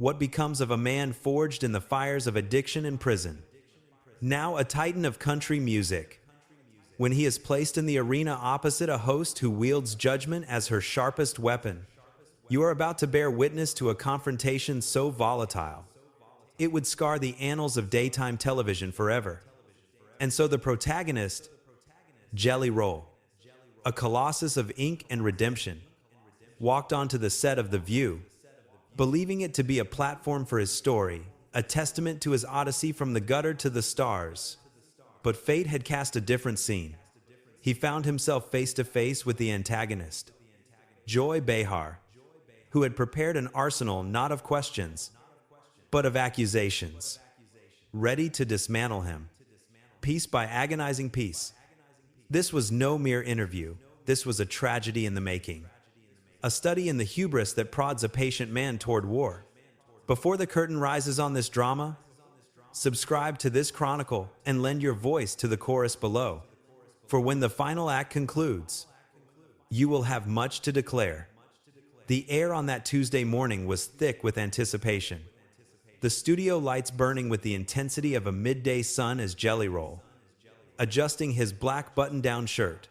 What becomes of a man forged in the fires of addiction and prison? Now a titan of country music. When he is placed in the arena opposite a host who wields judgment as her sharpest weapon, you are about to bear witness to a confrontation so volatile, it would scar the annals of daytime television forever. And so the protagonist, Jelly Roll, a colossus of ink and redemption, walked onto the set of The View, believing it to be a platform for his story, a testament to his odyssey from the gutter to the stars. But fate had cast a different scene. He found himself face to face with the antagonist, Joy Behar, who had prepared an arsenal not of questions, but of accusations, ready to dismantle him, piece by agonizing piece. This was no mere interview. This was a tragedy in the making, a study in the hubris that prods a patient man toward war. Before the curtain rises on this drama, subscribe to this chronicle and lend your voice to the chorus below. For when the final act concludes, you will have much to declare. The air on that Tuesday morning was thick with anticipation. The studio lights burning with the intensity of a midday sun as Jelly Roll, adjusting his black button-down shirt,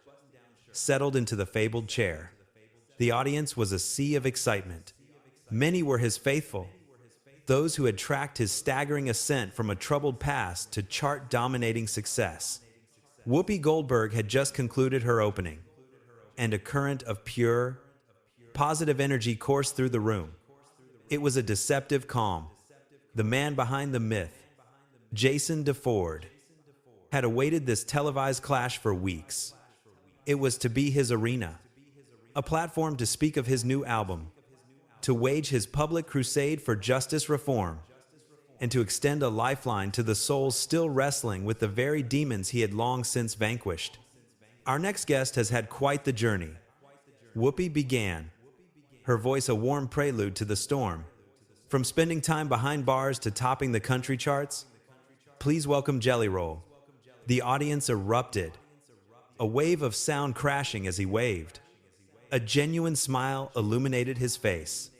settled into the fabled chair. The audience was a sea of excitement. Many were his faithful, those who had tracked his staggering ascent from a troubled past to chart-dominating success. Whoopi Goldberg had just concluded her opening, and a current of pure, positive energy coursed through the room. It was a deceptive calm. The man behind the myth, Jason DeFord, had awaited this televised clash for weeks. It was to be his arena, a platform to speak of his new album, to wage his public crusade for justice reform, and to extend a lifeline to the souls still wrestling with the very demons he had long since vanquished. Our next guest has had quite the journey. Whoopi began, her voice a warm prelude to the storm. From spending time behind bars to topping the country charts, please welcome Jelly Roll. The audience erupted, a wave of sound crashing as he waved. A genuine smile illuminated his face,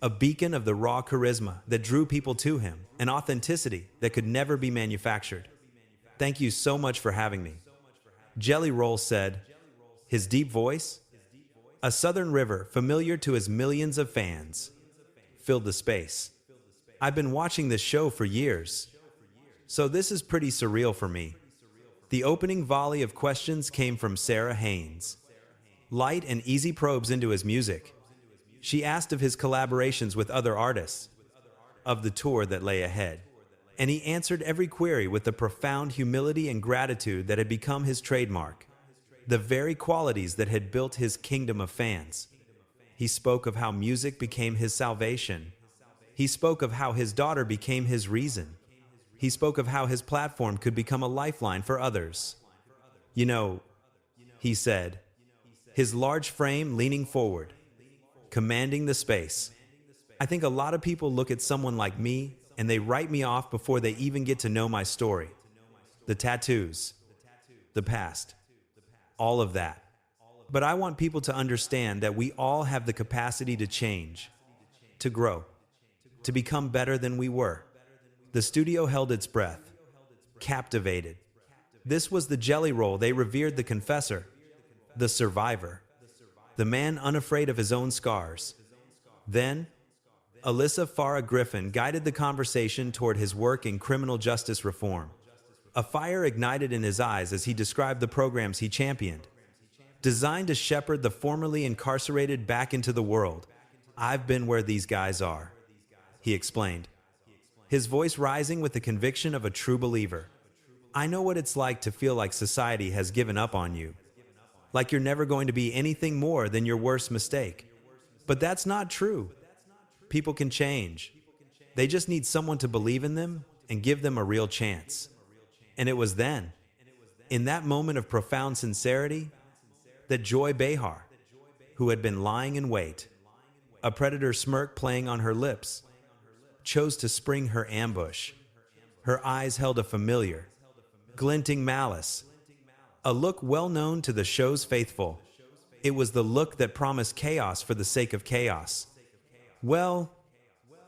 a beacon of the raw charisma that drew people to him, an authenticity that could never be manufactured. Thank you so much for having me. Jelly Roll said, his deep voice, a southern river familiar to his millions of fans, filled the space. I've been watching this show for years, so this is pretty surreal for me. The opening volley of questions came from Sarah Haynes, light and easy probes into his music. She asked of his collaborations with other artists, of the tour that lay ahead, and he answered every query with the profound humility and gratitude that had become his trademark, the very qualities that had built his kingdom of fans. He spoke of how music became his salvation. He spoke of how his daughter became his reason. He spoke of how his platform could become a lifeline for others. You know, he said, his large frame leaning forward, commanding the space. I think a lot of people look at someone like me and they write me off before they even get to know my story. The tattoos, the past, all of that. But I want people to understand that we all have the capacity to change, to grow, to become better than we were. The studio held its breath, captivated. This was the Jelly Roll they revered, the confessor, the survivor, the man unafraid of his own scars. Then, Alyssa Farah Griffin guided the conversation toward his work in criminal justice reform. A fire ignited in his eyes as he described the programs he championed, designed to shepherd the formerly incarcerated back into the world. I've been where these guys are, he explained, his voice rising with the conviction of a true believer. I know what it's like to feel like society has given up on you, like you're never going to be anything more than your worst mistake. But that's not true. People can change. They just need someone to believe in them and give them a real chance. And it was then, in that moment of profound sincerity, that Joy Behar, who had been lying in wait, a predator smirk playing on her lips, chose to spring her ambush. Her eyes held a familiar, glinting malice, a look well known to the show's faithful. It was the look that promised chaos for the sake of chaos. Well,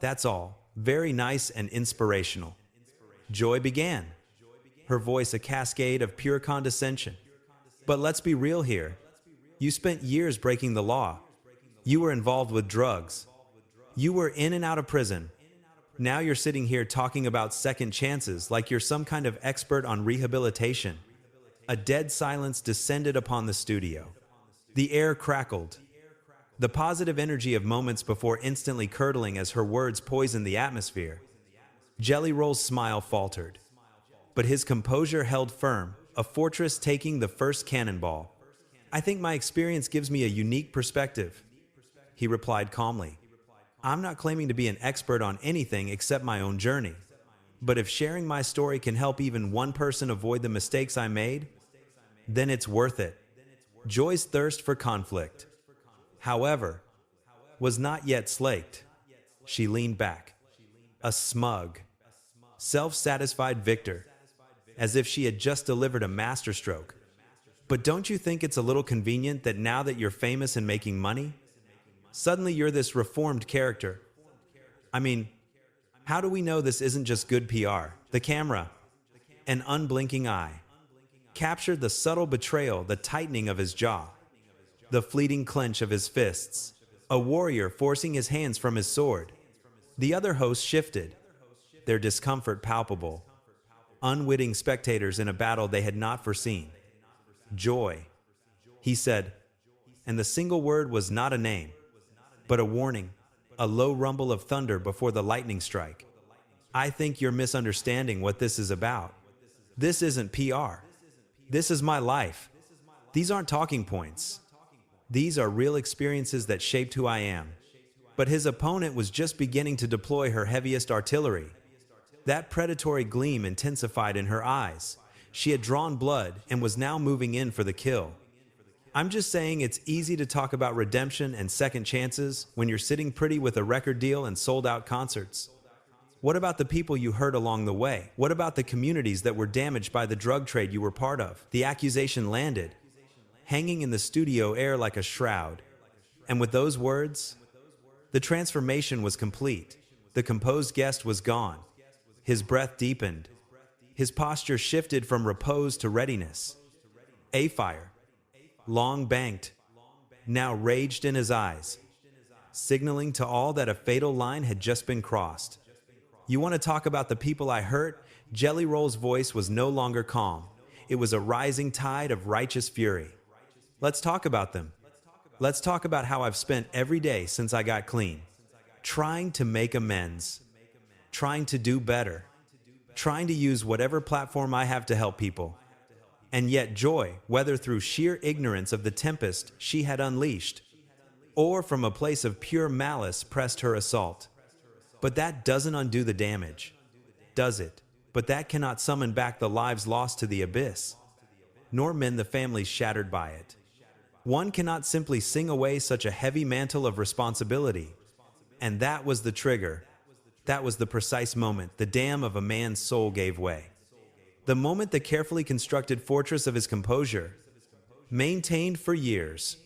That's all. Very nice and inspirational. Joy began, her voice a cascade of pure condescension. But let's be real here. You spent years breaking the law. You were involved with drugs. You were in and out of prison. Now you're sitting here talking about second chances like you're some kind of expert on rehabilitation. A dead silence descended upon the studio. The air crackled, the positive energy of moments before instantly curdling as her words poisoned the atmosphere. Jelly Roll's smile faltered, but his composure held firm, a fortress taking the first cannonball. I think my experience gives me a unique perspective, he replied calmly. I'm not claiming to be an expert on anything except my own journey. But if sharing my story can help even one person avoid the mistakes I made, then it's worth it. Joy's thirst for conflict, however, was not yet slaked. She leaned back, a smug, self-satisfied victor, as if she had just delivered a masterstroke. But don't you think it's a little convenient that now that you're famous and making money, suddenly you're this reformed character? I mean, how do we know this isn't just good PR? The camera, an unblinking eye, captured the subtle betrayal, the tightening of his jaw, the fleeting clench of his fists, a warrior forcing his hands from his sword. The other hosts shifted, their discomfort palpable, unwitting spectators in a battle they had not foreseen. Joy, he said, and the single word was not a name, but a warning, a low rumble of thunder before the lightning strike. I think you're misunderstanding what this is about. This isn't PR. This is my life. These aren't talking points. These are real experiences that shaped who I am. But his opponent was just beginning to deploy her heaviest artillery. That predatory gleam intensified in her eyes. She had drawn blood and was now moving in for the kill. I'm just saying it's easy to talk about redemption and second chances when you're sitting pretty with a record deal and sold-out concerts. What about the people you hurt along the way? What about the communities that were damaged by the drug trade you were part of? The accusation landed, hanging in the studio air like a shroud. And with those words, the transformation was complete. The composed guest was gone. His breath deepened. His posture shifted from repose to readiness. A fire, long banked, now raged in his eyes, signaling to all that a fatal line had just been crossed. You want to talk about the people I hurt? Jelly Roll's voice was no longer calm. It was a rising tide of righteous fury. Let's talk about them. Let's talk about how I've spent every day since I got clean, trying to make amends, trying to do better, trying to use whatever platform I have to help people. And yet Joy, whether through sheer ignorance of the tempest she had unleashed, or from a place of pure malice, pressed her assault. But that doesn't undo the damage, does it? But that cannot summon back the lives lost to the abyss, nor mend the families shattered by it. One cannot simply sing away such a heavy mantle of responsibility. And that was the trigger. That was the precise moment the dam of a man's soul gave way. The moment the carefully constructed fortress of his composure, maintained for years,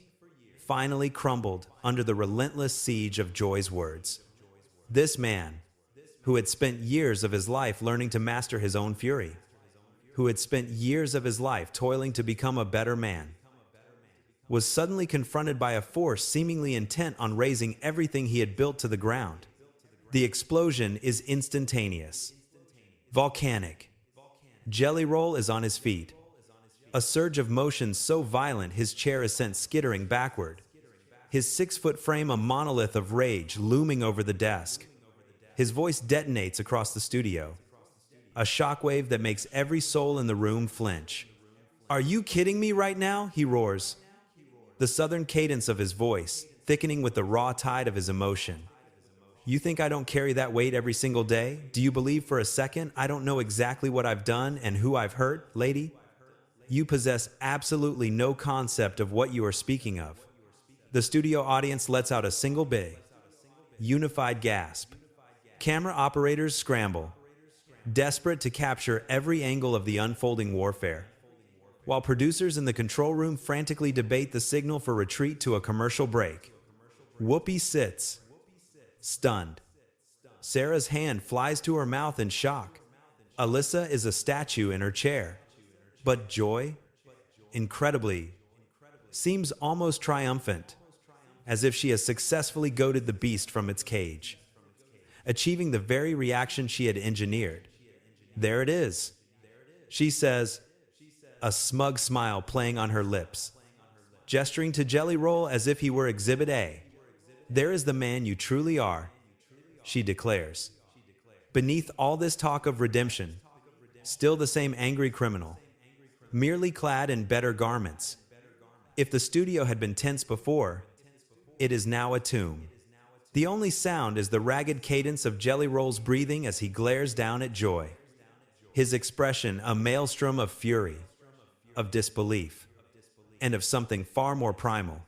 finally crumbled under the relentless siege of Joy's words. This man, who had spent years of his life learning to master his own fury, who had spent years of his life toiling to become a better man, was suddenly confronted by a force seemingly intent on razing everything he had built to the ground. The explosion is instantaneous, volcanic. Jelly Roll is on his feet. A surge of motion so violent his chair is sent skittering backward. His 6-foot frame a monolith of rage looming over the desk. His voice detonates across the studio, a shockwave that makes every soul in the room flinch. Are you kidding me right now? He roars, the southern cadence of his voice thickening with the raw tide of his emotion. You think I don't carry that weight every single day? Do you believe for a second I don't know exactly what I've done and who I've hurt, lady? You possess absolutely no concept of what you are speaking of. The studio audience lets out a single big, unified gasp. Camera operators scramble, desperate to capture every angle of the unfolding warfare, while producers in the control room frantically debate the signal for retreat to a commercial break. Whoopi sits, stunned, Sarah's hand flies to her mouth in shock. Alyssa is a statue in her chair. But Joy, incredibly, seems almost triumphant, as if she has successfully goaded the beast from its cage, achieving the very reaction she had engineered. There it is, she says, a smug smile playing on her lips, gesturing to Jelly Roll as if he were Exhibit A. There is the man you truly are, she declares. Beneath all this talk of redemption, still the same angry criminal, merely clad in better garments. If the studio had been tense before, it is now a tomb. The only sound is the ragged cadence of Jelly Roll's breathing as he glares down at Joy. His expression a maelstrom of fury, of disbelief, and of something far more primal.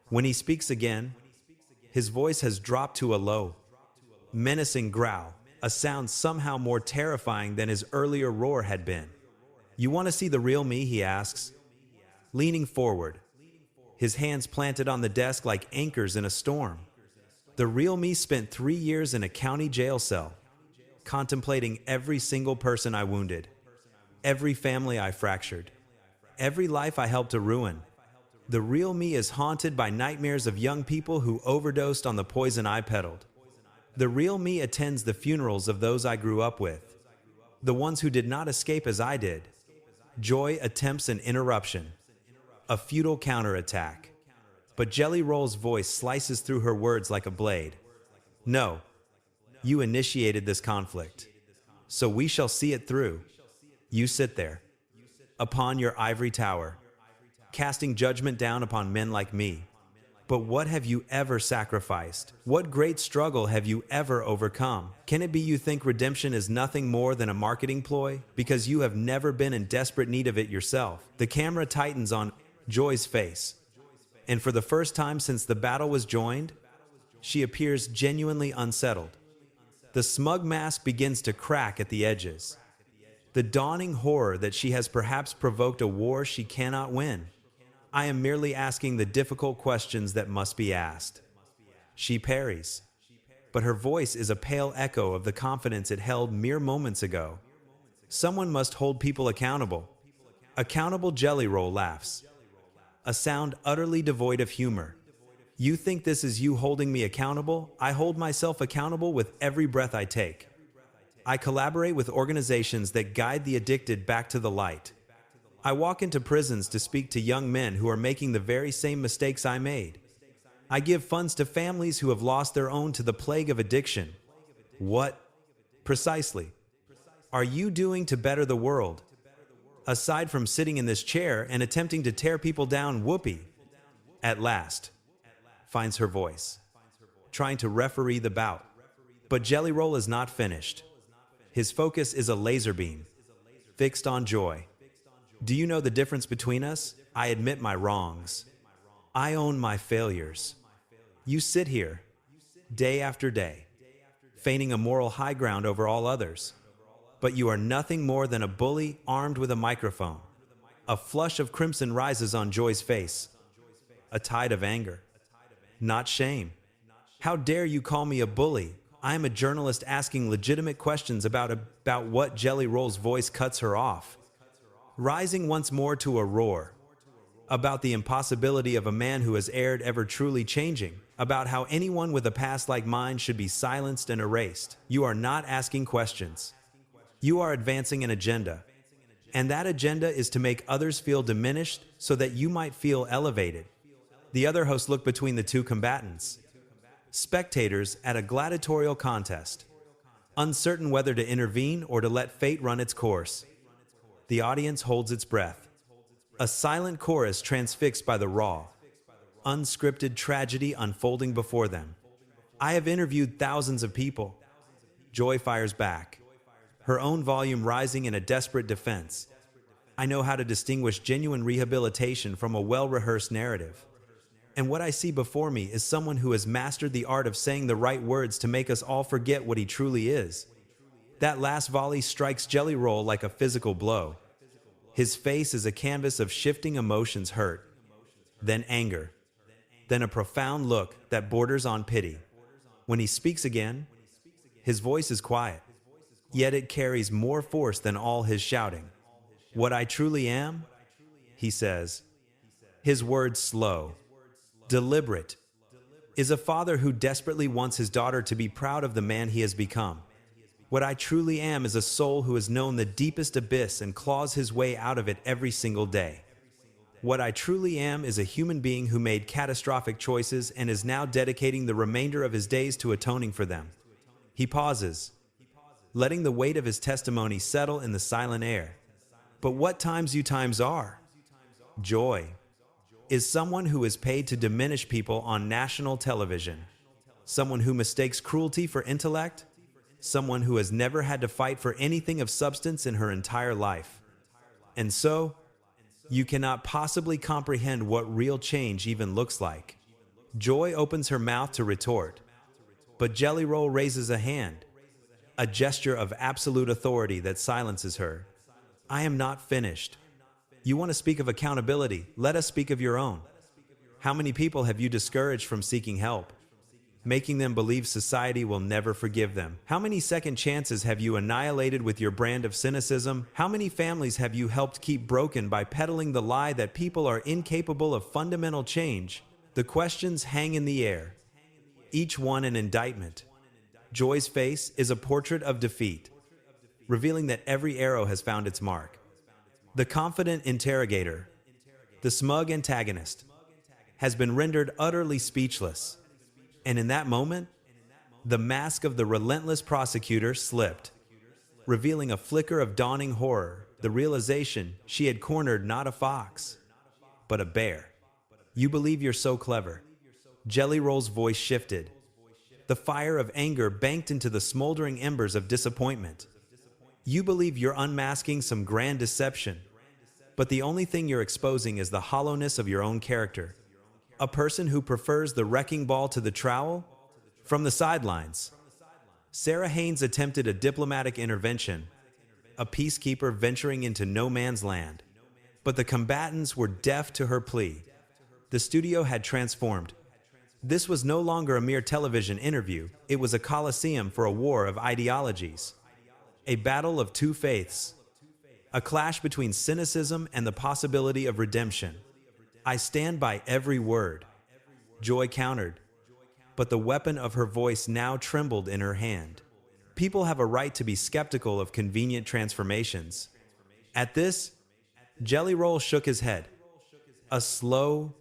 When he speaks again, his voice has dropped to a low, menacing growl, a sound somehow more terrifying than his earlier roar had been. You want to see the real me, he asks, leaning forward, his hands planted on the desk like anchors in a storm. The real me spent 3 years in a county jail cell, contemplating every single person I wounded, every family I fractured, every life I helped to ruin. The real me is haunted by nightmares of young people who overdosed on the poison I peddled. The real me attends the funerals of those I grew up with, the ones who did not escape as I did. Joy attempts an interruption, a futile counterattack. But Jelly Roll's voice slices through her words like a blade. No, you initiated this conflict, so we shall see it through. You sit there, upon your ivory tower, casting judgment down upon men like me. But what have you ever sacrificed? What great struggle have you ever overcome? Can it be you think redemption is nothing more than a marketing ploy? Because you have never been in desperate need of it yourself. The camera tightens on Joy's face, and for the first time since the battle was joined, she appears genuinely unsettled. The smug mask begins to crack at the edges. The dawning horror that she has perhaps provoked a war she cannot win. I am merely asking the difficult questions that must be asked. She parries, but her voice is a pale echo of the confidence it held mere moments ago. Someone must hold people accountable. Accountable. Jelly Roll laughs, a sound utterly devoid of humor. You think this is you holding me accountable? I hold myself accountable with every breath I take. I collaborate with organizations that guide the addicted back to the light. I walk into prisons to speak to young men who are making the very same mistakes I made. I give funds to families who have lost their own to the plague of addiction. What, precisely, are you doing to better the world? Aside from sitting in this chair and attempting to tear people down, Whoopi, at last, finds her voice, trying to referee the bout. But Jelly Roll is not finished. His focus is a laser beam, fixed on Joy. Do you know the difference between us? I admit my wrongs. I own my failures. You sit here, day after day, feigning a moral high ground over all others. But you are nothing more than a bully armed with a microphone. A flush of crimson rises on Joy's face, a tide of anger, not shame. How dare you call me a bully? I am a journalist asking legitimate questions about what. Jelly Roll's voice cuts her off, rising once more to a roar, about the impossibility of a man who has erred ever truly changing, about how anyone with a past like mine should be silenced and erased. You are not asking questions. You are advancing an agenda, and that agenda is to make others feel diminished so that you might feel elevated. The other hosts look between the two combatants, spectators at a gladiatorial contest, uncertain whether to intervene or to let fate run its course. The audience holds its breath, a silent chorus transfixed by the raw, unscripted tragedy unfolding before them. I have interviewed thousands of people. Joy fires back, her own volume rising in a desperate defense. I know how to distinguish genuine rehabilitation from a well-rehearsed narrative. And what I see before me is someone who has mastered the art of saying the right words to make us all forget what he truly is. That last volley strikes Jelly Roll like a physical blow. His face is a canvas of shifting emotions: hurt, then anger, then a profound look that borders on pity. When he speaks again, His voice is quiet, yet it carries more force than all his shouting. "What I truly am," he says, his words slow, deliberate, is a father who desperately wants his daughter to be proud of the man he has become. "What I truly am is a soul who has known the deepest abyss and claws his way out of it every single day. What I truly am is a human being who made catastrophic choices and is now dedicating the remainder of his days to atoning for them." He pauses, letting the weight of his testimony settle in the silent air. But what times you times are? Joy is someone who is paid to diminish people on national television, someone who mistakes cruelty for intellect, someone who has never had to fight for anything of substance in her entire life. And so, you cannot possibly comprehend what real change even looks like. Joy opens her mouth to retort, but Jelly Roll raises a hand, a gesture of absolute authority that silences her. "I am not finished. You want to speak of accountability? Let us speak of your own. How many people have you discouraged from seeking help, making them believe society will never forgive them? How many second chances have you annihilated with your brand of cynicism? How many families have you helped keep broken by peddling the lie that people are incapable of fundamental change?" The questions hang in the air, each one an indictment. Joy's face is a portrait of defeat, revealing that every arrow has found its mark. The confident interrogator, the smug antagonist, has been rendered utterly speechless. And in that moment, the mask of the relentless prosecutor slipped, revealing a flicker of dawning horror, the realization she had cornered not a fox, but a bear. "You believe you're so clever." Jelly Roll's voice shifted. The fire of anger banked into the smoldering embers of disappointment. "You believe you're unmasking some grand deception, but the only thing you're exposing is the hollowness of your own character. A person who prefers the wrecking ball to the trowel?" From the sidelines, Sarah Haynes attempted a diplomatic intervention, a peacekeeper venturing into no man's land. But the combatants were deaf to her plea. The studio had transformed. This was no longer a mere television interview, it was a coliseum for a war of ideologies. A battle of two faiths, a clash between cynicism and the possibility of redemption. "I stand by every word," Joy countered, but the weapon of her voice now trembled in her hand. People have a right to be skeptical of convenient transformations. At this, Jelly Roll shook his head, a slow,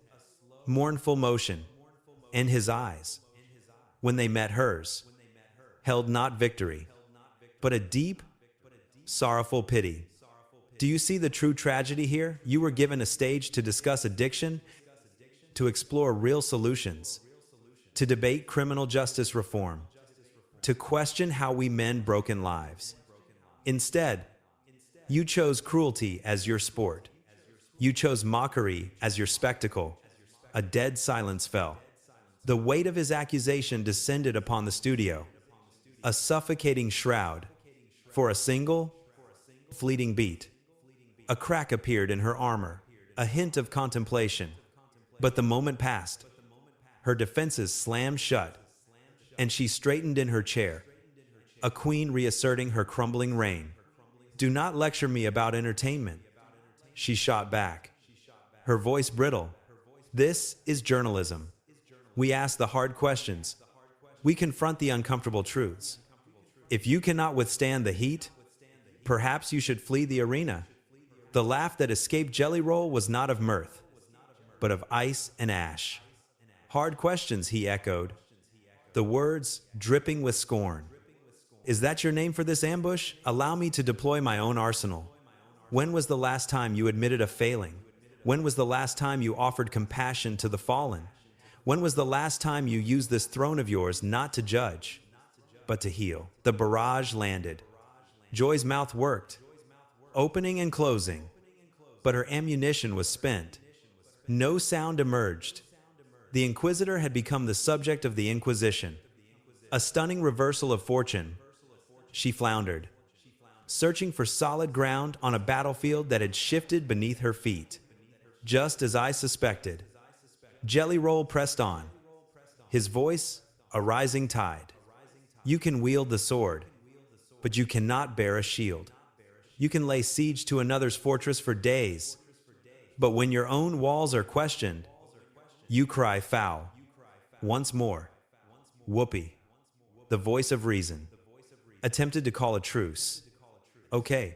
mournful motion, and his eyes, when they met hers, held not victory, but a deep, sorrowful pity. "Do you see the true tragedy here? You were given a stage to discuss addiction, to explore real solutions, to debate criminal justice reform, to question how we mend broken lives. Instead, you chose cruelty as your sport. You chose mockery as your spectacle." A dead silence fell. The weight of his accusation descended upon the studio, a suffocating shroud. For a single, fleeting beat, a crack appeared in her armor, a hint of contemplation. But the moment passed. Her defenses slammed shut, and she straightened in her chair, a queen reasserting her crumbling reign. "Do not lecture me about entertainment," she shot back, her voice brittle. "This is journalism. We ask the hard questions. We confront the uncomfortable truths. If you cannot withstand the heat, perhaps you should flee the arena." The laugh that escaped Jelly Roll was not of mirth, but of ice and ash. "Hard questions," he echoed, the words dripping with scorn. "Is that your name for this ambush? Allow me to deploy my own arsenal. When was the last time you admitted a failing? When was the last time you offered compassion to the fallen? When was the last time you used this throne of yours not to judge, but to heal?" The barrage landed. Joy's mouth worked, opening and closing, but her ammunition was spent. No sound emerged. The Inquisitor had become the subject of the Inquisition. A stunning reversal of fortune. She floundered, searching for solid ground on a battlefield that had shifted beneath her feet. Just as I suspected. Jelly Roll pressed on, his voice a rising tide. You can wield the sword, but you cannot bear a shield. You can lay siege to another's fortress for days, but when your own walls are questioned, you cry foul. Once more, Whoopi, the voice of reason, attempted to call a truce. Okay,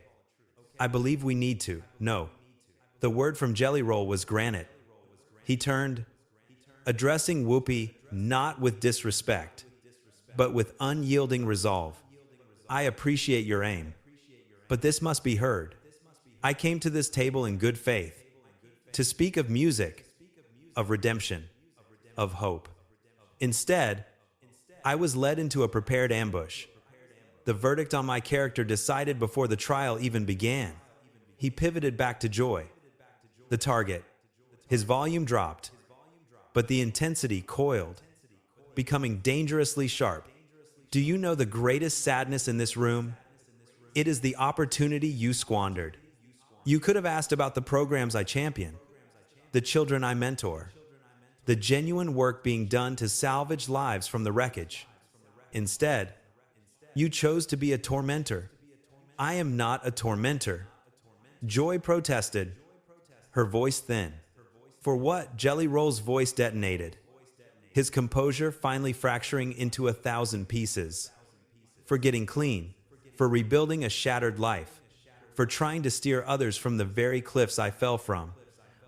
I believe we need to. No. The word from Jelly Roll was granite. He turned, addressing Whoopi not with disrespect, but with unyielding resolve. I appreciate your aim, but this must be heard. I came to this table in good faith, to speak of music, of redemption, of hope. Instead, I was led into a prepared ambush. The verdict on my character decided before the trial even began. He pivoted back to Joy, the target. His volume dropped, but the intensity coiled, becoming dangerously sharp. Do you know the greatest sadness in this room? It is the opportunity you squandered. You could have asked about the programs I champion, the children I mentor, the genuine work being done to salvage lives from the wreckage. Instead, you chose to be a tormentor. I am not a tormentor. Joy protested, her voice thin. For what? Jelly Roll's voice detonated, his composure finally fracturing into 1,000 pieces. For getting clean, for rebuilding a shattered life, for trying to steer others from the very cliffs I fell from.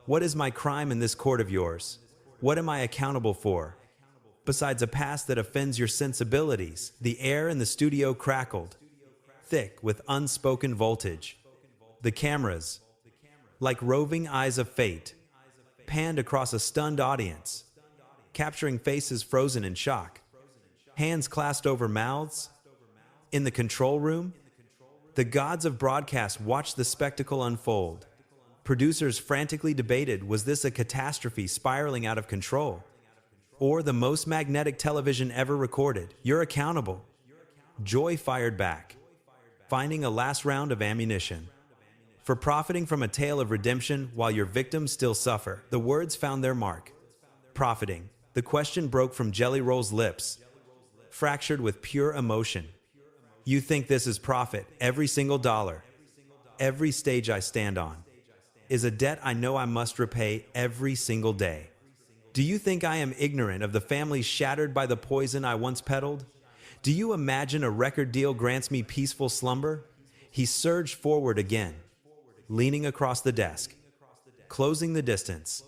What is my crime in this court of yours? What am I accountable for? Besides a past that offends your sensibilities, the air in the studio crackled, thick with unspoken voltage. The cameras, like roving eyes of fate, panned across a stunned audience, capturing faces frozen in shock, hands clasped over mouths. In the control room, the gods of broadcast watched the spectacle unfold. Producers frantically debated, was this a catastrophe spiraling out of control, or the most magnetic television ever recorded? You're accountable. Joy fired back, finding a last round of ammunition. For profiting from a tale of redemption while your victims still suffer. The words found their mark. Profiting. The question broke from Jelly Roll's lips, fractured with pure emotion. You think this is profit? Every single dollar, every stage I stand on, is a debt I know I must repay every single day. Do you think I am ignorant of the families shattered by the poison I once peddled? Do you imagine a record deal grants me peaceful slumber? He surged forward again, leaning across the desk, closing the distance.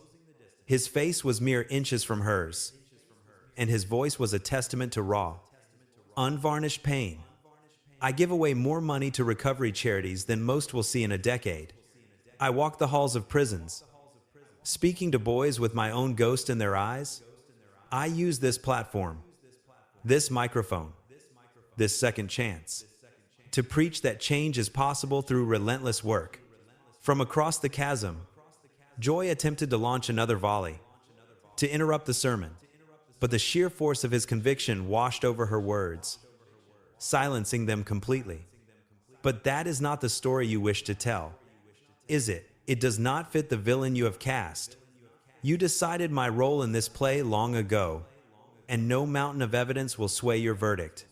His face was mere inches from hers, and his voice was a testament to raw, unvarnished pain. I give away more money to recovery charities than most will see in a decade. I walk the halls of prisons, speaking to boys with my own ghost in their eyes. I use this platform, this microphone, this second chance, to preach that change is possible through relentless work. From across the chasm, Joy attempted to launch another volley, to interrupt the sermon, but the sheer force of his conviction washed over her words, silencing them completely. But that is not the story you wish to tell, is it? It does not fit the villain you have cast. You decided my role in this play long ago, and no mountain of evidence will sway your verdict.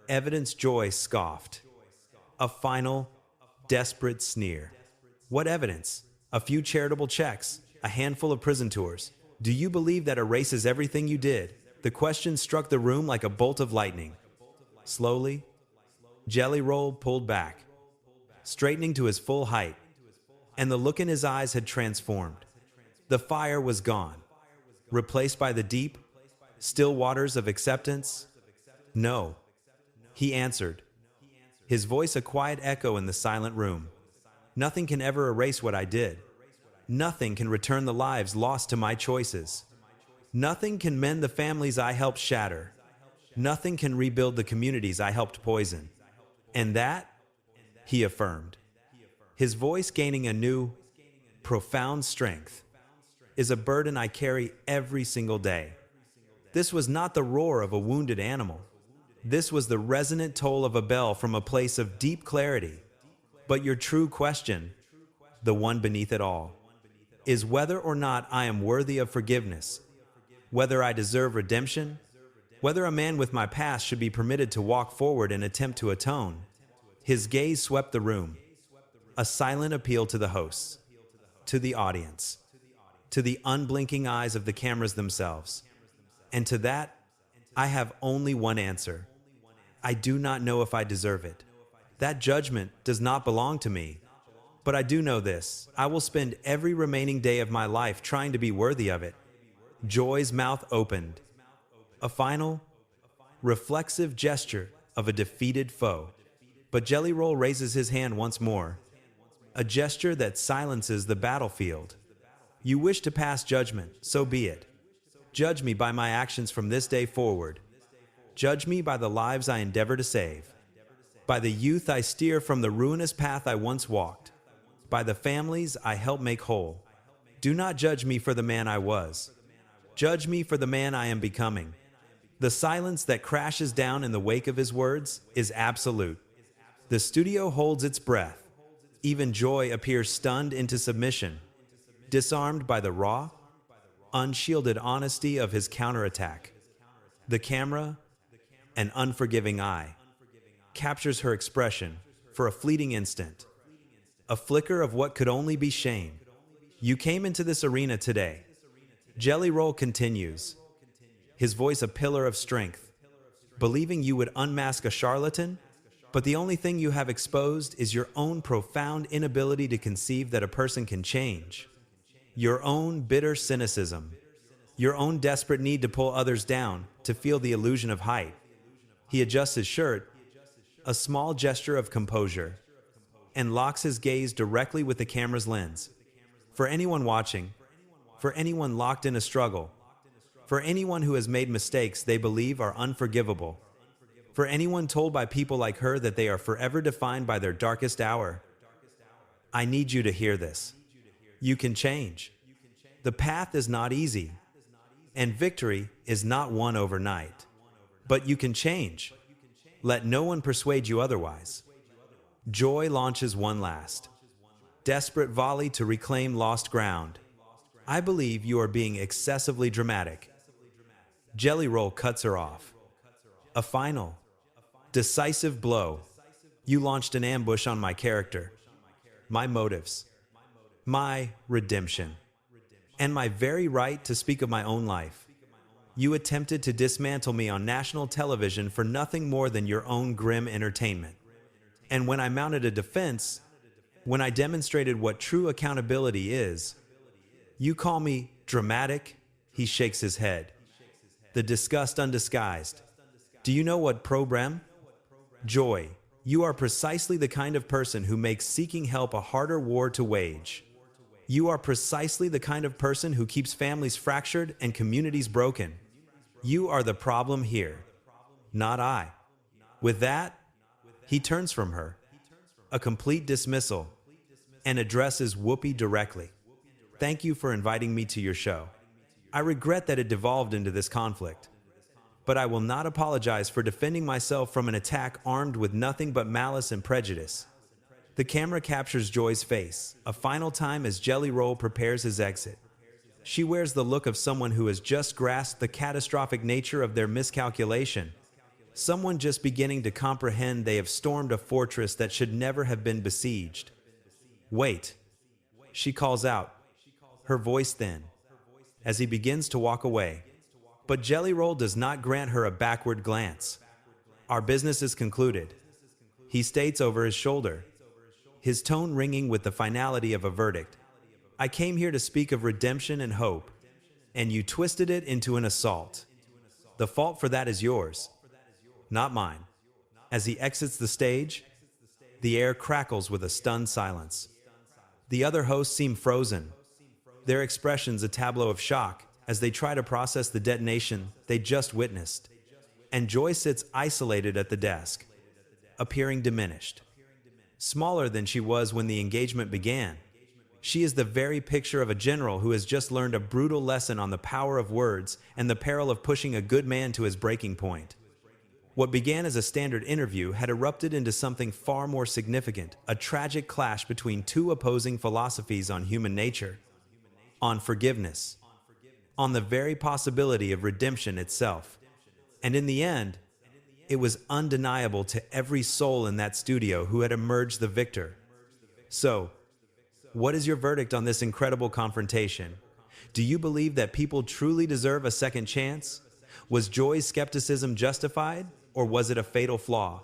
Evidence, Joy scoffed. A final, desperate sneer. What evidence? A few charitable checks, a handful of prison tours. Do you believe that erases everything you did? The question struck the room like a bolt of lightning. Slowly, Jelly Roll pulled back, straightening to his full height, and the look in his eyes had transformed. The fire was gone, replaced by the deep, still waters of acceptance. No, he answered, his voice a quiet echo in the silent room. Nothing can ever erase what I did. Nothing can return the lives lost to my choices. Nothing can mend the families I helped shatter. Nothing can rebuild the communities I helped poison. And that, he affirmed, his voice gaining a new, profound strength, is a burden I carry every single day. This was not the roar of a wounded animal. This was the resonant toll of a bell from a place of deep clarity. But your true question, the one beneath it all, is whether or not I am worthy of forgiveness, whether I deserve redemption, Whether a man with my past should be permitted to walk forward and attempt to atone. His gaze swept the room. A silent appeal to the hosts, to the audience, to the unblinking eyes of the cameras themselves. And to that, I have only one answer. I do not know if I deserve it. That judgment does not belong to me. But I do know this. I will spend every remaining day of my life trying to be worthy of it. Joy's mouth opened. A final, reflexive gesture of a defeated foe. But Jelly Roll raises his hand once more. A gesture that silences the battlefield. You wish to pass judgment, so be it. Judge me by my actions from this day forward. Judge me by the lives I endeavor to save. By the youth I steer from the ruinous path I once walked. By the families I help make whole. Do not judge me for the man I was. Judge me for the man I am becoming. The silence that crashes down in the wake of his words is absolute. The studio holds its breath. Even Joy appears stunned into submission, disarmed by the raw, unshielded honesty of his counterattack. The camera, an unforgiving eye, captures her expression for a fleeting instant. A flicker of what could only be shame. You came into this arena today. Jelly Roll continues, his voice a pillar of strength, believing you would unmask a charlatan, but the only thing you have exposed is your own profound inability to conceive that a person can change. Your own bitter cynicism. Your own desperate need to pull others down, to feel the illusion of height. He adjusts his shirt, a small gesture of composure, and locks his gaze directly with the camera's lens. For anyone watching, for anyone locked in a struggle, for anyone who has made mistakes they believe are unforgivable, for anyone told by people like her that they are forever defined by their darkest hour, I need you to hear this. You can change. The path is not easy, and victory is not won overnight. But you can change. Let no one persuade you otherwise. Joy launches one last, desperate volley to reclaim lost ground. I believe you are being excessively dramatic. Jelly Roll cuts her off. A final, decisive blow. You launched an ambush on my character, my motives, my redemption, and my very right to speak of my own life. You attempted to dismantle me on national television for nothing more than your own grim entertainment. And when I mounted a defense, when I demonstrated what true accountability is, you call me dramatic? He shakes his head. The disgust undisguised. Do you know what problem? Joy, you are precisely the kind of person who makes seeking help a harder war to wage. You are precisely the kind of person who keeps families fractured and communities broken. You are the problem here, not I. With that, he turns from her, a complete dismissal, and addresses Whoopi directly. Thank you for inviting me to your show. I regret that it devolved into this conflict, but I will not apologize for defending myself from an attack armed with nothing but malice and prejudice. The camera captures Joy's face, a final time as Jelly Roll prepares his exit. She wears the look of someone who has just grasped the catastrophic nature of their miscalculation. Someone just beginning to comprehend they have stormed a fortress that should never have been besieged. Wait, she calls out, her voice thin, as he begins to walk away. But Jelly Roll does not grant her a backward glance. Our business is concluded, he states over his shoulder, his tone ringing with the finality of a verdict. I came here to speak of redemption and hope, and you twisted it into an assault. The fault for that is yours, not mine. As he exits the stage, the air crackles with a stunned silence. The other hosts seem frozen, their expressions a tableau of shock as they try to process the detonation they just witnessed. And Joy sits isolated at the desk, appearing diminished, smaller than she was when the engagement began. She is the very picture of a general who has just learned a brutal lesson on the power of words and the peril of pushing a good man to his breaking point. What began as a standard interview had erupted into something far more significant, a tragic clash between two opposing philosophies on human nature, on forgiveness, on the very possibility of redemption itself. And in the end, it was undeniable to every soul in that studio who had emerged the victor. So, what is your verdict on this incredible confrontation? Do you believe that people truly deserve a second chance? Was Joy's skepticism justified, or was it a fatal flaw?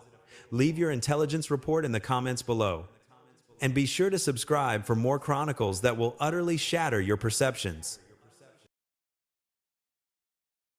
Leave your intelligence report in the comments below. And be sure to subscribe for more chronicles that will utterly shatter your perceptions.